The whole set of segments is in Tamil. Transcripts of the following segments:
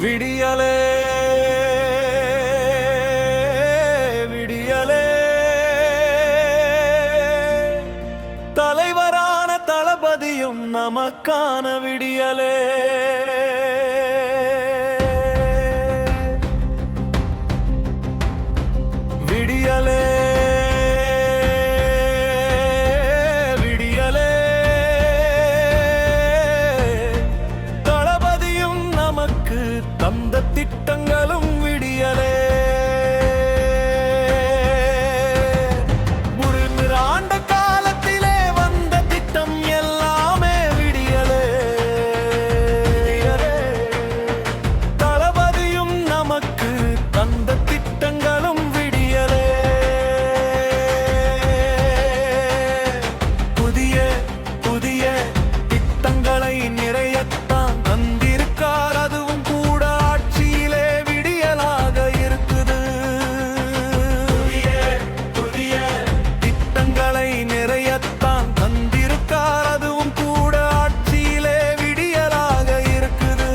விடியலே விடியலே தலைவரான தளபதியும் நமக்கான விடியலே விடியலே விடியலே தளபதியும் நமக்கு தந்த திட்டங்களும் விடியலே ஆண்ட காலத்திலே வந்த திட்டம் எல்லாமே விடியலே தளபதியும் நமக்கு தந்த திட்டங்களும் விடியலே புதிய புதிய திட்டங்களை நிறையத்தான் தந்திருக்கார் அதுவும் கூட ஆட்சியிலே விடியலாக இருக்குது புதிய திட்டங்களை நிறையத்தான் தந்திருக்கார் அதுவும் கூட ஆட்சியிலே விடியலாக இருக்குது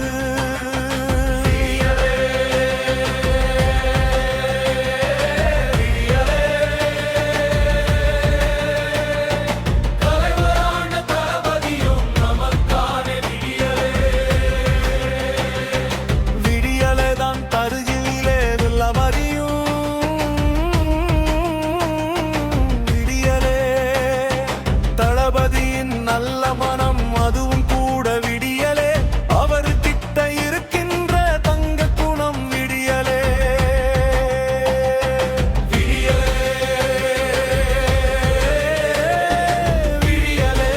தலைவரான தளபதியும் நமக்கான விடியலே விடியலே தான் தருகிலே வெல்லவரியும் விடியலே தளபதியின் நல்ல மனம் அதுவும் கூட விடியலே அவர் திட்ட இருக்கின்ற தங்க குணம் விடியலே விடியலே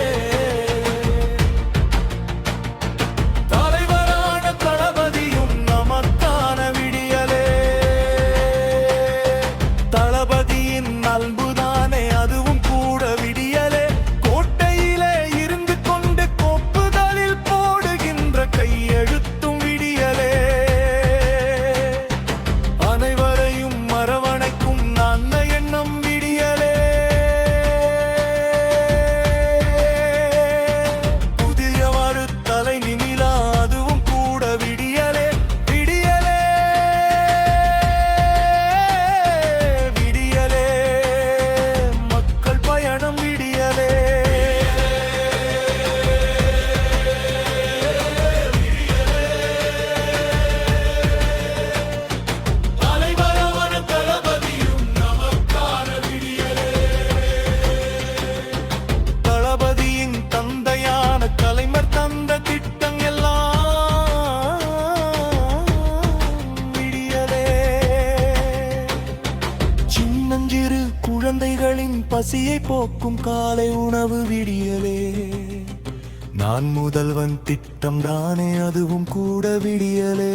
தலைவரான தளபதியும் நமக்கான விடியலே தளபதியின் அன்புதானே அதுவும் கூட விடியலே கோட்டையிலே இருந்து கொண்டு கோப்புதலில் போடுகின்ற கையெழுத்தும் விடியலே அனைவரையும் அரவணைக்கும் நல்ல எண்ணம் விடியலே புதிய மறு தலை நிமிலா அதுவும் கூட விடியலே விடியலே விடியலே மக்கள் பயணம் விடியலே தலைவரான தளபதியும் நமக்கான விடியலே தளபதியின் தந்தையான கலைஞர் தந்த திட்டம் எல்லாம் விடியலே சின்னஞ்சிறு குழந்தைகளின் பசியை போக்கும் காலை உணவு விடியலே நான் முதல்வன் திட்டம் தானே அதுவும் கூட விடியலே